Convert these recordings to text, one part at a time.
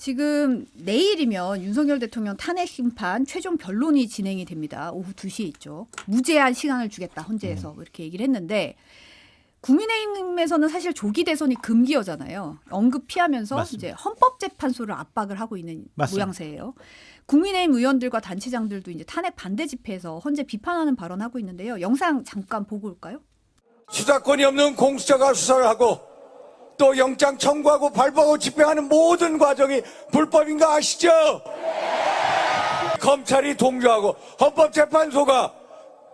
지금 내일이면 윤석열 대통령 탄핵 심판 최종 변론이 진행이 됩니다. 오후 2시에 있죠. 무제한 시간을 주겠다 헌재에서 뭐 이렇게 얘기를 했는데 국민의힘에서는 사실 조기 대선이 금기어잖아요. 언급 피하면서 맞습니다. 이제 헌법재판소를 압박을 하고 있는 맞습니다. 모양새예요. 국민의힘 의원들과 단체장들도 이제 탄핵 반대 집회에서 헌재 비판하는 발언하고 있는데요. 영상 잠깐 보고 올까요? 수사권이 없는 공수처가 수사를 하고 또 영장 청구하고 발부하고 집행하는 모든 과정이 불법인 거 아시죠? 검찰이 동조하고 헌법재판소가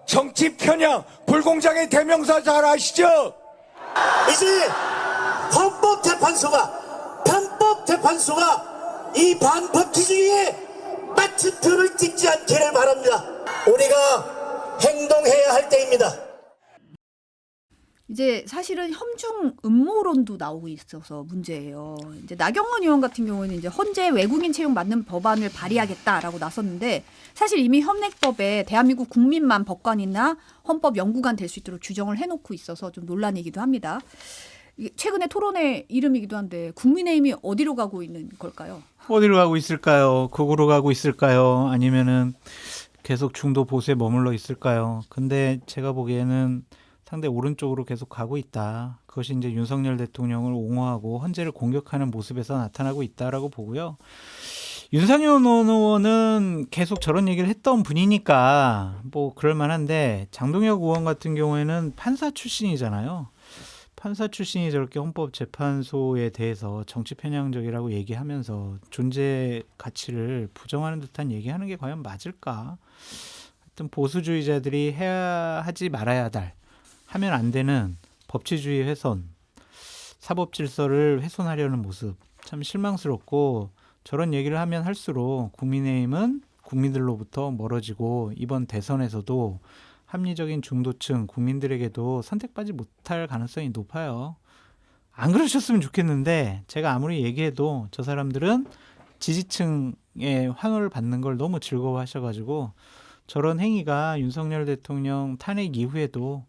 정치 편향, 불공정의 대명사 잘 아시죠? 이제 헌법재판소가 편법재판소가 이 반법 기준에 마침표를 찍지 않기를 바랍니다. 우리가 행동해야 할 때입니다. 이제 사실은 혐중 음모론도 나오고 있어서 문제예요. 이제 나경원 의원 같은 경우는 이제 헌재 외국인 채용 맞는 법안을 발의하겠다라고 나섰는데 사실 이미 현행법에 대한민국 국민만 법관이나 헌법 연구관 될 수 있도록 규정을 해놓고 있어서 좀 논란이기도 합니다. 이게 최근에 토론회 이름이기도 한데 국민의힘이 어디로 가고 있는 걸까요? 어디로 가고 있을까요? 극으로 가고 있을까요? 아니면은 계속 중도 보수에 머물러 있을까요? 근데 제가 보기에는 상대 오른쪽으로 계속 가고 있다. 그것이 이제 윤석열 대통령을 옹호하고 헌재를 공격하는 모습에서 나타나고 있다라고 보고요. 윤상현 의원은 계속 저런 얘기를 했던 분이니까 뭐 그럴 만한데 장동혁 의원 같은 경우에는 판사 출신이잖아요. 판사 출신이 저렇게 헌법재판소에 대해서 정치 편향적이라고 얘기하면서 존재 가치를 부정하는 듯한 얘기하는 게 과연 맞을까? 하여튼 보수주의자들이 해야 하지 말아야 할 하면 안 되는 법치주의 훼손, 사법 질서를 훼손하려는 모습 참 실망스럽고 저런 얘기를 하면 할수록 국민의힘은 국민들로부터 멀어지고 이번 대선에서도 합리적인 중도층 국민들에게도 선택받지 못할 가능성이 높아요. 안 그러셨으면 좋겠는데 제가 아무리 얘기해도 저 사람들은 지지층의 환호를 받는 걸 너무 즐거워하셔가지고 저런 행위가 윤석열 대통령 탄핵 이후에도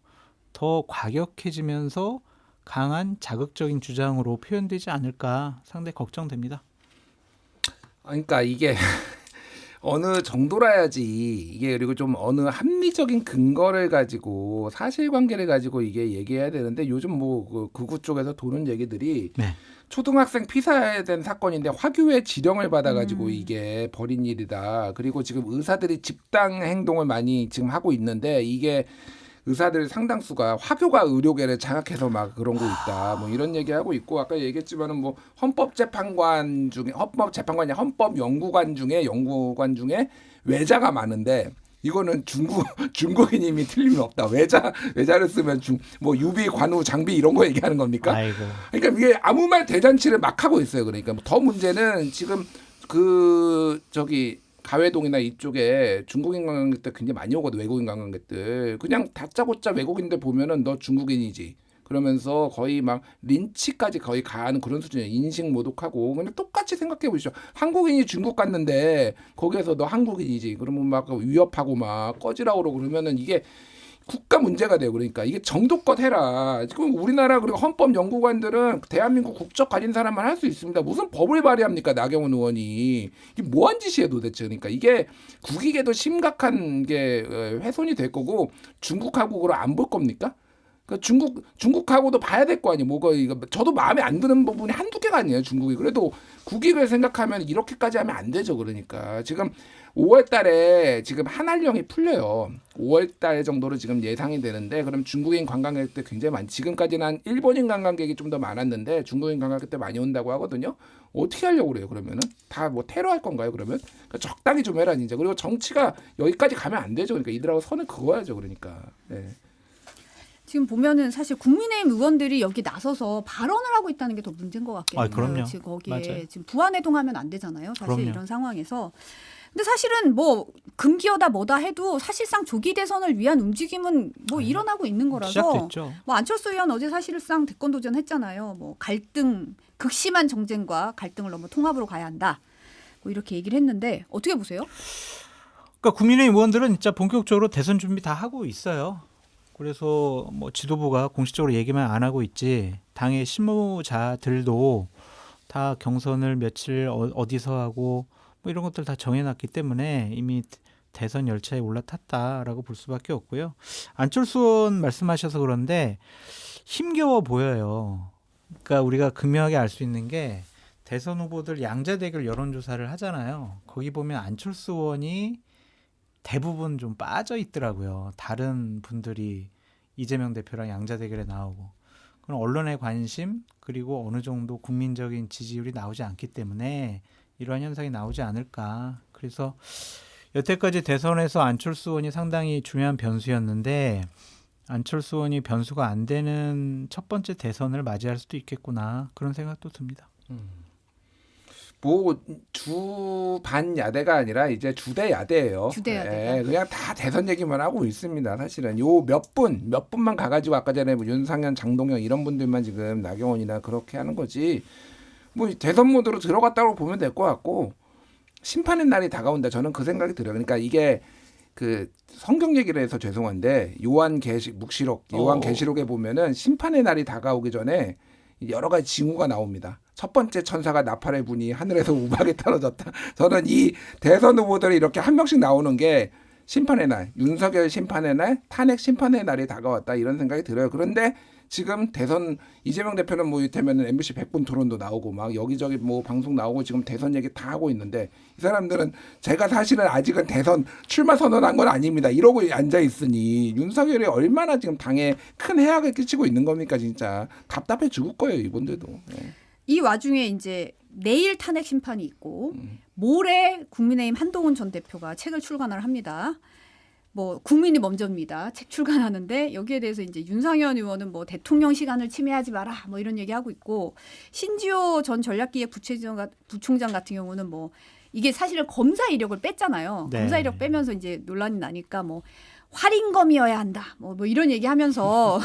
더 과격해지면서 강한 자극적인 주장으로 표현되지 않을까 상당히 걱정됩니다. 그러니까 이게 어느 정도라야지 이게 그리고 좀 어느 합리적인 근거를 가지고 사실관계를 가지고 이게 얘기해야 되는데 요즘 뭐 그 극우 쪽에서 도는 얘기들이 네. 초등학생 피살된 사건인데 화교의 지령을 받아가지고 이게 벌인 일이다. 그리고 지금 의사들이 집단 행동을 많이 지금 하고 있는데 이게 의사들 상당수가 화교가 의료계를 장악해서 막 그런 거 있다. 뭐 이런 얘기하고 있고 아까 얘기했지만은 뭐 헌법재판관 중에 헌법재판관이 헌법연구관 중에 외자가 많은데 이거는 중국인임이 틀림이 없다. 외자를 쓰면 뭐 유비, 관우, 장비 이런 거 얘기하는 겁니까? 아이고. 그러니까 이게 아무 말 대잔치를 막 하고 있어요. 그러니까 더 문제는 지금 가회동이나 이쪽에 중국인 관광객들 굉장히 많이 오거든. 외국인 관광객들. 그냥 다짜고짜 외국인들 보면은 너 중국인이지. 그러면서 거의 막 린치까지 거의 가는 그런 수준이에요. 인식 모독하고. 근데 똑같이 생각해 보시죠. 한국인이 중국 갔는데 거기에서 너 한국인이지. 그러면 막 위협하고 막 꺼지라고 그러고 그러면은 이게 국가 문제가 돼요. 그러니까 이게 정도껏 해라. 지금 우리나라 그리고 헌법 연구관들은 대한민국 국적 가진 사람만 할 수 있습니다. 무슨 법을 발의합니까? 나경원 의원이. 이게 뭐한 짓이에요 도대체. 그러니까 이게 국익에도 심각한 게 훼손이 될 거고 중국하고 그걸 안 볼 겁니까? 그러니까 중국하고도 봐야 될 거 아니에요. 뭐가 이거 저도 마음에 안 드는 부분이 한두 개가 아니에요. 중국이. 그래도 국익을 생각하면 이렇게까지 하면 안 되죠. 그러니까 지금 5월 달에 지금 한한령이 풀려요. 5월 달 정도로 지금 예상이 되는데 그럼 중국인 관광객들 굉장히 많지. 지금까지는 한 일본인 관광객이 좀 더 많았는데 중국인 관광객들 많이 온다고 하거든요. 어떻게 하려고 그래요? 그러면은 다 뭐 테러할 건가요? 그러면 그러니까 적당히 좀 해라 진짜. 그리고 정치가 여기까지 가면 안 되죠. 그러니까 이들하고 선을 그어야죠. 그러니까. 네. 지금 보면은 사실 국민의힘 의원들이 여기 나서서 발언을 하고 있다는 게 더 문제인 것 같긴 해요. 그럼요. 지금 거기에 맞아요. 지금 부안해동하면 안 되잖아요. 사실 그럼요. 이런 상황에서. 근데 사실은 뭐 금기어다 뭐다 해도 사실상 조기 대선을 위한 움직임은 뭐 일어나고 있는 거라서 시작됐죠. 뭐 안철수 의원 어제 사실상 대권 도전했잖아요. 뭐 갈등 극심한 정쟁과 갈등을 넘어 통합으로 가야 한다. 뭐 이렇게 얘기를 했는데 어떻게 보세요? 그러니까 국민의힘 의원들은 진짜 본격적으로 대선 준비 다 하고 있어요. 그래서 뭐 지도부가 공식적으로 얘기만 안 하고 있지 당의 실무자들도 다 경선을 며칠 어디서 하고 뭐 이런 것들 다 정해놨기 때문에 이미 대선 열차에 올라탔다라고 볼 수밖에 없고요. 안철수 의원 말씀하셔서 그런데 힘겨워 보여요. 그러니까 우리가 극명하게 알 수 있는 게 대선 후보들 양자 대결 여론조사를 하잖아요. 거기 보면 안철수 의원이 대부분 좀 빠져 있더라고요. 다른 분들이 이재명 대표랑 양자 대결에 나오고. 그럼 언론의 관심 그리고 어느 정도 국민적인 지지율이 나오지 않기 때문에 이러한 현상이 나오지 않을까. 그래서 여태까지 대선에서 안철수 의원이 상당히 중요한 변수였는데 안철수 의원이 변수가 안 되는 첫 번째 대선을 맞이할 수도 있겠구나. 그런 생각도 듭니다. 뭐 주반 야대가 아니라 이제 주대 야대예요. 주대 야대가. 예, 그냥 다 대선 얘기만 하고 있습니다. 사실은 요 몇 분만 가가지고 아까 전에 뭐 윤상현, 장동영 이런 분들만 지금 나경원이나 그렇게 하는 거지. 뭐 대선 모드로 들어갔다고 보면 될 것 같고 심판의 날이 다가온다. 저는 그 생각이 들어요. 그러니까 이게 그 성경 얘기를 해서 죄송한데 요한계시록에 보면은 심판의 날이 다가오기 전에 여러 가지 징후가 나옵니다. 첫 번째 천사가 나팔의 분이 하늘에서 우박에 떨어졌다. 저는 이 대선 후보들이 이렇게 한 명씩 나오는 게 심판의 날, 윤석열 심판의 날, 탄핵 심판의 날이 다가왔다 이런 생각이 들어요. 그런데 지금 대선 이재명 대표는 뭐 이를테면 MBC 100분 토론도 나오고 막 여기저기 뭐 방송 나오고 지금 대선 얘기 다 하고 있는데 이 사람들은 제가 사실은 아직은 대선 출마 선언한 건 아닙니다. 이러고 앉아 있으니 윤석열이 얼마나 지금 당에 큰 해악을 끼치고 있는 겁니까 진짜. 답답해 죽을 거예요 이분들도. 네. 이 와중에 이제 내일 탄핵 심판이 있고 모레 국민의힘 한동훈 전 대표가 책을 출간을 합니다. 뭐 국민이 먼저입니다. 책 출간하는데 여기에 대해서 이제 윤상현 의원은 뭐 대통령 시간을 침해하지 마라 뭐 이런 얘기하고 있고 신지호 전 전략기획 부총장 같은 경우는 뭐 이게 사실은 검사 이력을 뺐잖아요. 네. 검사 이력 빼면서 이제 논란이 나니까 뭐 활인검이어야 한다. 뭐 이런 얘기하면서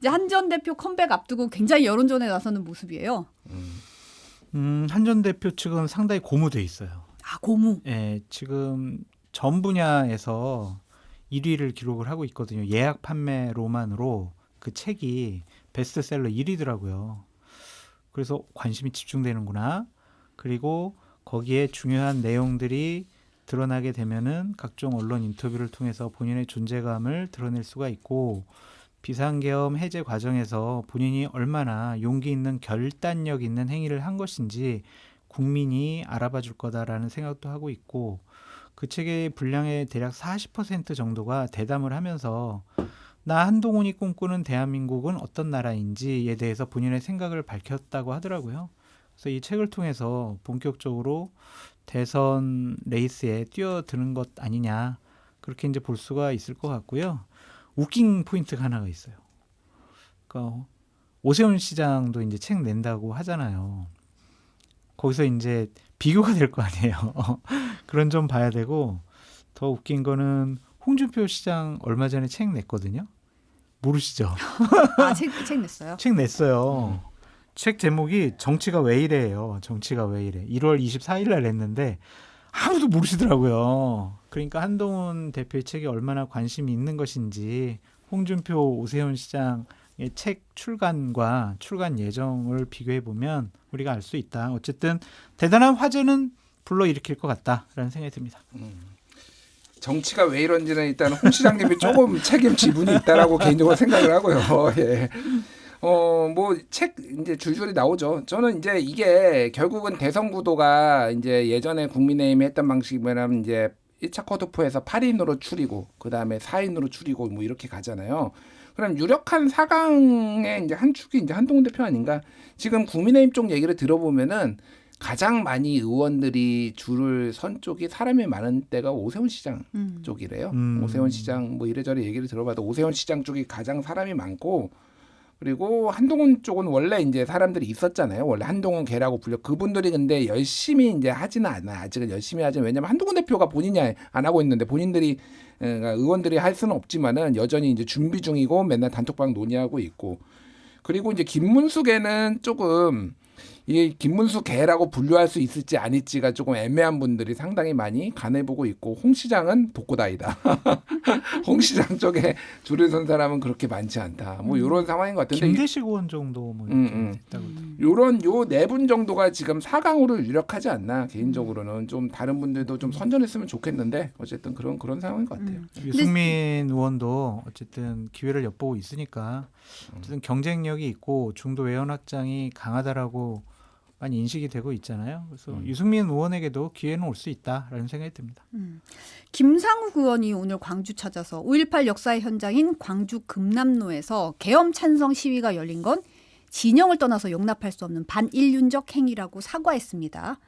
이제 한 전 대표 컴백 앞두고 굉장히 여론전에 나서는 모습이에요. 한 전 대표 측은 상당히 고무돼 있어요. 아 고무. 예, 지금 전 분야에서 1위를 기록을 하고 있거든요. 예약 판매로만으로 그 책이 베스트셀러 1위더라고요. 그래서 관심이 집중되는구나. 그리고 거기에 중요한 내용들이 드러나게 되면은 각종 언론 인터뷰를 통해서 본인의 존재감을 드러낼 수가 있고 비상계엄 해제 과정에서 본인이 얼마나 용기 있는 결단력 있는 행위를 한 것인지 국민이 알아봐 줄 거다라는 생각도 하고 있고 그 책의 분량의 대략 40% 정도가 대담을 하면서 나 한동훈이 꿈꾸는 대한민국은 어떤 나라인지에 대해서 본인의 생각을 밝혔다고 하더라고요. 그래서 이 책을 통해서 본격적으로 대선 레이스에 뛰어드는 것 아니냐 그렇게 이제 볼 수가 있을 것 같고요. 웃긴 포인트가 하나가 있어요. 그러니까 오세훈 시장도 이제 책 낸다고 하잖아요. 거기서 이제 비교가 될 거 아니에요. 그런 점 봐야 되고 더 웃긴 거는 홍준표 시장 얼마 전에 책 냈거든요. 모르시죠? 아, 책 냈어요? 책 냈어요. 책 제목이 정치가 왜 이래요. 정치가 왜 이래. 1월 24일 날 냈는데 아무도 모르시더라고요. 그러니까 한동훈 대표의 책에 얼마나 관심이 있는 것인지 홍준표, 오세훈 시장의 책 출간과 출간 예정을 비교해 보면 우리가 알 수 있다. 어쨌든 대단한 화제는 불러일으킬 것 같다라는 생각이 듭니다. 정치가 왜 이런지는 일단 홍 시장님이 조금 책임 지분이 있다라고 개인적으로 생각을 하고요. 예. 뭐 책 이제 줄줄이 나오죠. 저는 이제 이게 결국은 대선 구도가 이제 예전에 국민의힘이 했던 방식이면 이제 1차 컷오프에서 8인으로 추리고 그다음에 4인으로 추리고 뭐 이렇게 가잖아요. 그럼 유력한 4강의 이제 한 축이 이제 한동훈 대표 아닌가? 지금 국민의힘 쪽 얘기를 들어보면은 가장 많이 의원들이 줄을 선 쪽이 사람이 많은 때가 오세훈 시장 쪽이래요. 오세훈 시장 뭐 이래저래 얘기를 들어봐도 오세훈 시장 쪽이 가장 사람이 많고 그리고 한동훈 쪽은 원래 이제 사람들이 있었잖아요. 원래 한동훈 개라고 불려. 그분들이 근데 열심히 이제 하지는 않아요. 아직은 열심히 하지는 왜냐면 한동훈 대표가 본인이 안 하고 있는데 본인들이 그러니까 의원들이 할 수는 없지만은 여전히 이제 준비 중이고 맨날 단톡방 논의하고 있고 그리고 이제 김문숙에는 조금 이게 김문수 개라고 분류할 수 있을지 아닐지가 조금 애매한 분들이 상당히 많이 간해보고 있고 홍 시장은 독고다이다. 홍 시장 쪽에 줄을 선 사람은 그렇게 많지 않다. 뭐 이런 상황인 것 같은데 김대식 의원 정도 뭐 이렇게 됐다고. 요런 요 네 분 정도가 지금 4강으로 유력하지 않나 개인적으로는 좀 다른 분들도 좀 선전했으면 좋겠는데 어쨌든 그런 상황인 것 같아요. 유승민 의원도 어쨌든 기회를 엿보고 있으니까 어쨌든 경쟁력이 있고 중도 외연 확장이 강하다라고 많이 인식이 되고 있잖아요. 그래서 유승민 의원에게도 기회는 올 수 있다라는 생각이 듭니다. 김상욱 의원이 오늘 광주 찾아서 5.18 역사의 현장인 광주 금남로에서 계엄 찬성 시위가 열린 건 진영을 떠나서 용납할 수 없는 반인륜적 행위라고 사과했습니다.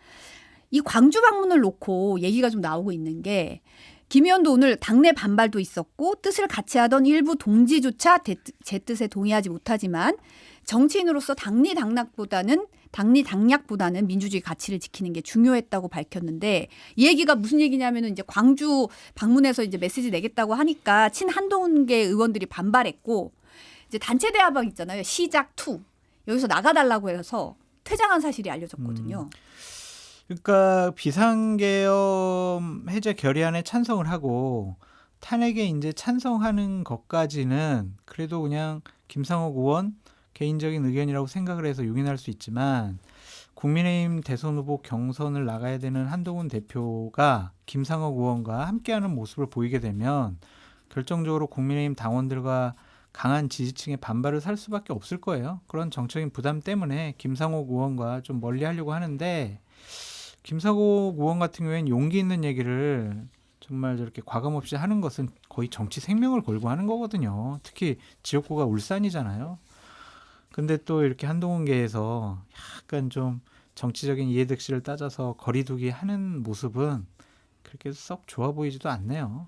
이 광주 방문을 놓고 얘기가 좀 나오고 있는 게 김 의원도 오늘 당내 반발도 있었고 뜻을 같이 하던 일부 동지조차 제 뜻에 동의하지 못하지만 정치인으로서 당리당략보다는 민주주의 가치를 지키는 게 중요했다고 밝혔는데 이 얘기가 무슨 얘기냐면은 이제 광주 방문해서 이제 메시지 내겠다고 하니까 친한동훈계 의원들이 반발했고 이제 단체 대화방 있잖아요. 시작 2 여기서 나가달라고 해서 퇴장한 사실이 알려졌거든요. 그러니까 비상계엄 해제 결의안에 찬성을 하고 탄핵에 이제 찬성하는 것까지는 그래도 그냥 김상욱 의원 개인적인 의견이라고 생각을 해서 용인할 수 있지만 국민의힘 대선 후보 경선을 나가야 되는 한동훈 대표가 김상욱 의원과 함께하는 모습을 보이게 되면 결정적으로 국민의힘 당원들과 강한 지지층의 반발을 살 수밖에 없을 거예요. 그런 정적인 부담 때문에 김상욱 의원과 좀 멀리하려고 하는데 김상욱 의원 같은 경우에는 용기 있는 얘기를 정말 저렇게 과감 없이 하는 것은 거의 정치 생명을 걸고 하는 거거든요. 특히 지역구가 울산이잖아요. 근데 또 이렇게 한동훈계에서 약간 좀 정치적인 이해득실을 따져서 거리두기 하는 모습은 그렇게 썩 좋아 보이지도 않네요.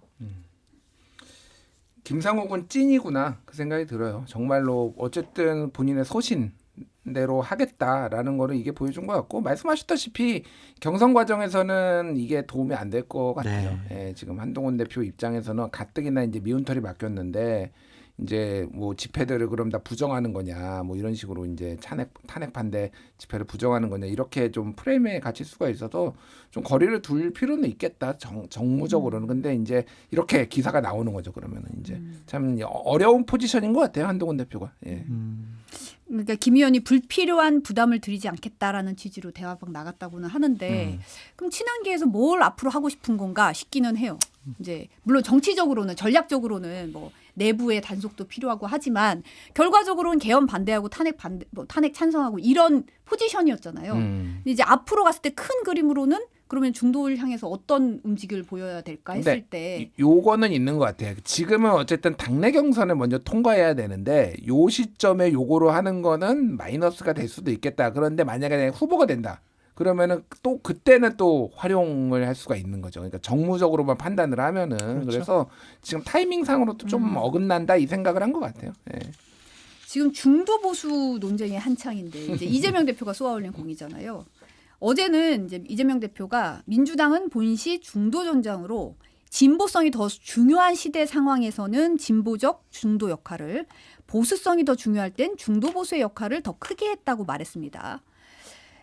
김상욱은 찐이구나 그 생각이 들어요. 정말로 어쨌든 본인의 소신대로 하겠다라는 거를 이게 보여준 것 같고 말씀하셨다시피 경선 과정에서는 이게 도움이 안 될 것 같아요. 네. 예, 지금 한동훈 대표 입장에서는 가뜩이나 이제 미운 털이 맡겼는데 이제 뭐 집회들을 그럼 다 부정하는 거냐 뭐 이런 식으로 이제 탄핵 반대 집회를 부정하는 거냐 이렇게 좀 프레임에 갇힐 수가 있어서 좀 거리를 둘 필요는 있겠다 정무적으로는. 근데 이제 이렇게 기사가 나오는 거죠. 그러면은 이제 참 어려운 포지션인 것 같아요. 한동훈 대표가. 예. 그러니까 김 의원이 불필요한 부담을 드리지 않겠다라는 취지로 대화방 나갔다고는 하는데 그럼 친한계에서 뭘 앞으로 하고 싶은 건가 싶기는 해요. 이제 물론 정치적으로는 전략적으로는 뭐 내부의 단속도 필요하고 하지만 결과적으로는 계엄 반대하고 탄핵 찬성하고 이런 포지션이었잖아요. 근데 이제 앞으로 갔을 때 큰 그림으로는 그러면 중도를 향해서 어떤 움직임을 보여야 될까 했을 때 요거는 있는 것 같아요. 지금은 어쨌든 당내 경선을 먼저 통과해야 되는데 요 시점에 요거로 하는 거는 마이너스가 될 수도 있겠다. 그런데 만약에 후보가 된다. 그러면은 또 그때는 또 활용을 할 수가 있는 거죠. 그러니까 정무적으로만 판단을 하면은 그렇죠. 그래서 지금 타이밍상으로도 좀 어긋난다 이 생각을 한 것 같아요. 예. 지금 중도 보수 논쟁이 한창인데 이제 이재명 대표가 쏘아올린 공이잖아요. 어제는 이제 이재명 대표가 민주당은 본시 중도 전장으로 진보성이 더 중요한 시대 상황에서는 진보적 중도 역할을 보수성이 더 중요할 땐 중도 보수의 역할을 더 크게 했다고 말했습니다.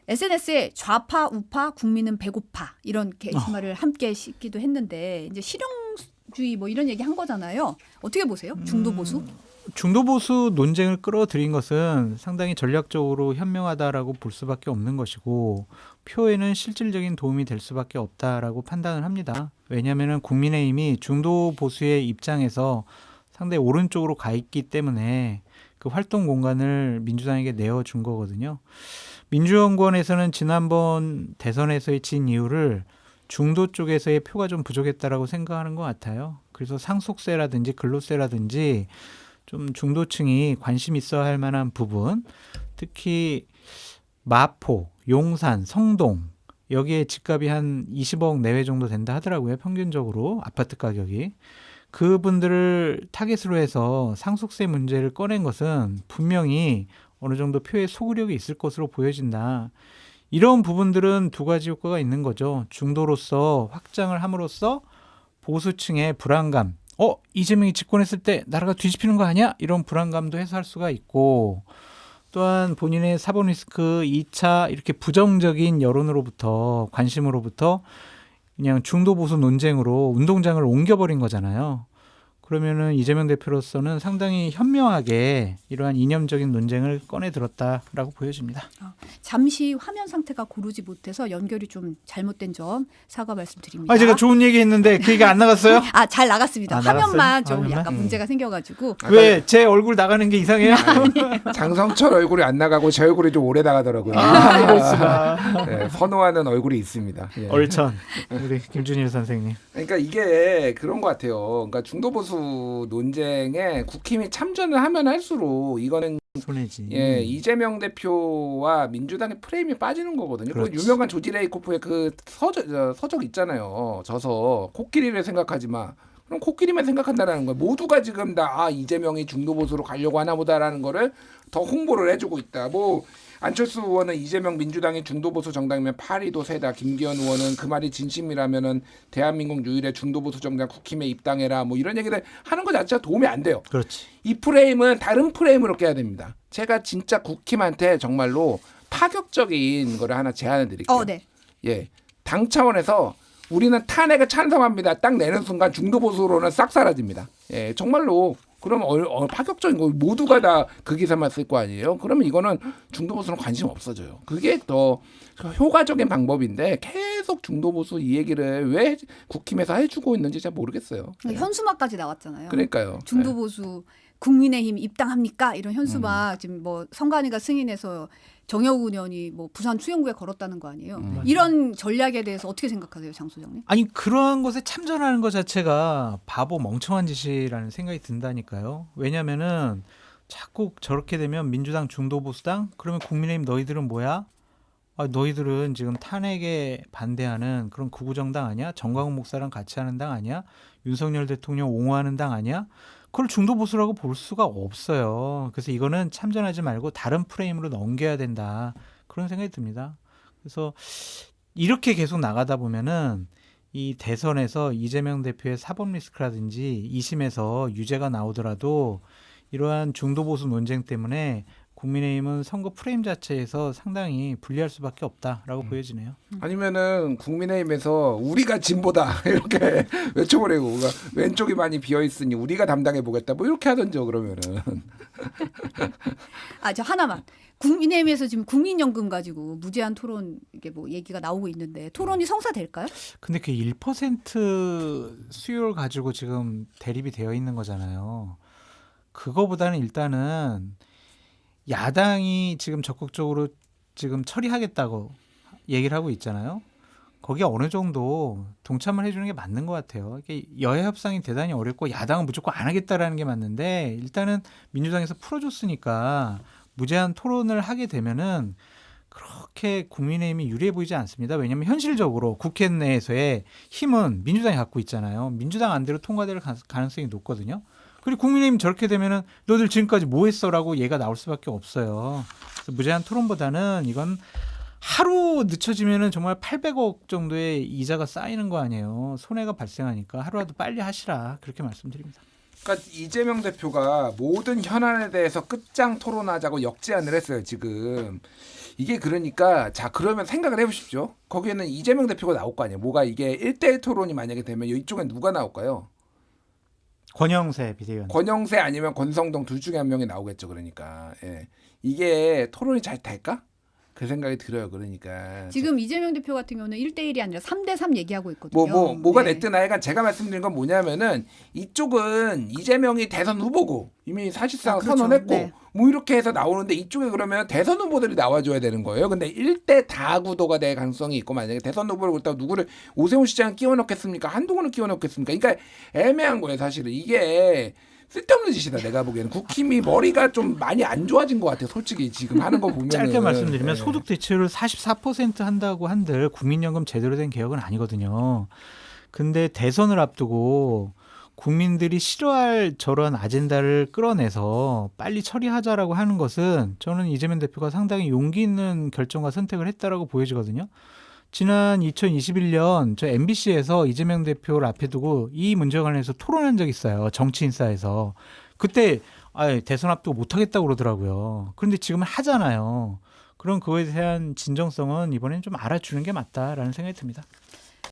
SNS에 좌파, 우파, 국민은 배고파 이런 게시말을 함께 싣기도 했는데 이제 실용주의 뭐 이런 얘기 한 거잖아요. 어떻게 보세요? 중도 보수? 중도 보수 논쟁을 끌어들인 것은 상당히 전략적으로 현명하다라고 볼 수밖에 없는 것이고 표에는 실질적인 도움이 될 수밖에 없다라고 판단을 합니다. 왜냐하면 국민의힘이 중도 보수의 입장에서 상당히 오른쪽으로 가 있기 때문에 그 활동 공간을 민주당에게 내어준 거거든요. 민주연구원에서는 지난번 대선에서의 진 이유를 중도 쪽에서의 표가 좀 부족했다라고 생각하는 것 같아요. 그래서 상속세라든지 근로세라든지 좀 중도층이 관심 있어 할 만한 부분, 특히 마포, 용산, 성동 여기에 집값이 한 20억 내외 정도 된다 하더라고요. 평균적으로 아파트 가격이. 그분들을 타겟으로 해서 상속세 문제를 꺼낸 것은 분명히 어느 정도 표의 소구력이 있을 것으로 보여진다. 이런 부분들은 두 가지 효과가 있는 거죠. 중도로서 확장을 함으로써 보수층의 불안감, 이재명이 집권했을 때 나라가 뒤집히는 거 아니야? 이런 불안감도 해소할 수가 있고 또한 본인의 사법 리스크 2차 이렇게 부정적인 여론으로부터 관심으로부터 그냥 중도 보수 논쟁으로 운동장을 옮겨버린 거잖아요. 그러면은 이재명 대표로서는 상당히 현명하게 이러한 이념적인 논쟁을 꺼내 들었다라고 보여집니다. 잠시 화면 상태가 고르지 못해서 연결이 좀 잘못된 점 사과 말씀드립니다. 아, 제가 좋은 얘기 했는데 그 얘기가 안 나갔어요? 아, 잘 나갔습니다. 아, 화면만 나갔어요? 좀 화면만? 약간 문제가 생겨가지고. 왜 제 얼굴 나가는 게 이상해요? 장성철 얼굴이 안 나가고 제 얼굴이 좀 오래 나가더라고요. 이럴 수가. 네, 선호하는 얼굴이 있습니다. 예. 얼천 우리 김준일 선생님. 그러니까 이게 그런 것 같아요. 그러니까 중도 보수 논쟁에 국힘이 참전을 하면 할수록 이거는 손해지. 예, 이재명 대표와 민주당의 프레임이 빠지는 거거든요. 그 그렇지. 유명한 조지 레이코프의 그 서적 있잖아요. 저서 코끼리를 생각하지 마. 그럼 코끼리만 생각한다라는 거야. 모두가 지금 다 이재명이 중도 보수로 가려고 하나 보다라는 거를 더 홍보를 해주고 있다. 뭐 안철수 의원은 이재명 민주당이 중도 보수 정당이면 파리도 세다. 김기현 의원은 그 말이 진심이라면은 대한민국 유일의 중도 보수 정당 국힘에 입당해라. 뭐 이런 얘기를 하는 것 자체가 도움이 안 돼요. 그렇지. 이 프레임은 다른 프레임으로 깨야 됩니다. 제가 진짜 국힘한테 정말로 파격적인 거를 하나 제안을 드릴게요. 네. 예, 당 차원에서 우리는 탄핵에 찬성합니다. 딱 내는 순간 중도 보수로는 싹 사라집니다. 예, 정말로 그러면 파격적인 거 모두가 다 그 기사만 쓸 거 아니에요? 그러면 이거는 중도 보수는 관심 없어져요. 그게 더 효과적인 방법인데 계속 중도 보수 이 얘기를 왜 국힘에서 해주고 있는지 잘 모르겠어요. 예. 현수막까지 나왔잖아요. 그러니까요. 중도 보수 국민의힘 입당합니까? 이런 현수막 지금 뭐 성관이가 승인해서 정여우 의원이 뭐 부산 추경구에 걸었다는 거 아니에요? 이런 전략에 대해서 어떻게 생각하세요, 장 소장님? 아니 그러한 것에 참전하는 것 자체가 바보 멍청한 짓이라는 생각이 든다니까요. 왜냐면은 자꾸 저렇게 되면 민주당 중도보수당 그러면 국민의힘 너희들은 뭐야? 아, 너희들은 지금 탄핵에 반대하는 그런 구구정당 아니야? 정광훈 목사랑 같이 하는 당 아니야? 윤석열 대통령 옹호하는 당 아니야? 그걸 중도보수라고 볼 수가 없어요. 그래서 이거는 참전하지 말고 다른 프레임으로 넘겨야 된다. 그런 생각이 듭니다. 그래서 이렇게 계속 나가다 보면은 이 대선에서 이재명 대표의 사법 리스크라든지 2심에서 유죄가 나오더라도 이러한 중도보수 논쟁 때문에 국민의힘은 선거 프레임 자체에서 상당히 불리할 수밖에 없다라고 보여지네요. 아니면은 국민의힘에서 우리가 진보다 이렇게 외쳐버리고 왼쪽이 많이 비어 있으니 우리가 담당해 보겠다 뭐 이렇게 하던죠. 그러면은 저 하나만. 국민의힘에서 지금 국민연금 가지고 무제한 토론 이게 뭐 얘기가 나오고 있는데 토론이 성사될까요? 근데 그 1% 수요를 가지고 지금 대립이 되어 있는 거잖아요. 그거보다는 일단은 야당이 지금 적극적으로 지금 처리하겠다고 얘기를 하고 있잖아요. 거기에 어느 정도 동참을 해주는 게 맞는 것 같아요. 이게 여야 협상이 대단히 어렵고 야당은 무조건 안 하겠다라는 게 맞는데 일단은 민주당에서 풀어줬으니까 무제한 토론을 하게 되면은 그렇게 국민의힘이 유리해 보이지 않습니다. 왜냐하면 현실적으로 국회 내에서의 힘은 민주당이 갖고 있잖아요. 민주당 안대로 통과될 가능성이 높거든요. 그리고 국민의힘 저렇게 되면은 너들 지금까지 뭐 했어라고 얘가 나올 수밖에 없어요. 그래서 무제한 토론보다는 이건 하루 늦춰지면은 정말 800억 정도의 이자가 쌓이는 거 아니에요. 손해가 발생하니까 하루라도 빨리 하시라 그렇게 말씀드립니다. 그러니까 이재명 대표가 모든 현안에 대해서 끝장 토론하자고 역제안을 했어요. 지금 이게 그러니까 자 그러면 생각을 해보십시오. 거기에는 이재명 대표가 나올 거 아니에요. 뭐가 이게 1대1 토론이 만약에 되면 이쪽엔 누가 나올까요? 권영세 비대위원. 권영세 아니면 권성동 둘 중에 한 명이 나오겠죠. 그러니까 예. 이게 토론이 잘 될까? 그 생각이 들어요. 그러니까 지금 이재명 대표 같은 경우는 1대1이 아니라 3대3 얘기하고 있거든요. 뭐가 네. 됐든 하여간 제가 말씀드린 건 뭐냐면은 이쪽은 이재명이 대선 후보고 이미 사실상 그렇죠. 선언했고 네. 뭐 이렇게 해서 나오는데 이쪽에 그러면 대선 후보들이 나와줘야 되는 거예요. 근데 1대 다 구도가 될 가능성이 있고 만약에 대선 후보를 그렇다고 누구를 오세훈 시장을 끼워 넣겠습니까? 한동훈을 끼워 넣겠습니까? 그러니까 애매한 거예요. 사실은 이게 쓸데없는 짓이다. 내가 보기에는 국힘이 머리가 좀 많이 안 좋아진 것 같아요. 솔직히 지금 하는 거 보면 짧게 말씀드리면 소득 대체율을 44% 한다고 한들 국민연금 제대로 된 개혁은 아니거든요. 근데 대선을 앞두고 국민들이 싫어할 저런 아젠다를 끌어내서 빨리 처리하자라고 하는 것은 저는 이재명 대표가 상당히 용기 있는 결정과 선택을 했다라고 보여지거든요. 지난 2021년 저 MBC에서 이재명 대표를 앞에 두고 이 문제에 관해서 토론한 적이 있어요. 정치인사에서. 그때 대선 앞두고 못하겠다고 그러더라고요. 그런데 지금은 하잖아요. 그럼 그거에 대한 진정성은 이번엔 좀 알아주는 게 맞다라는 생각이 듭니다.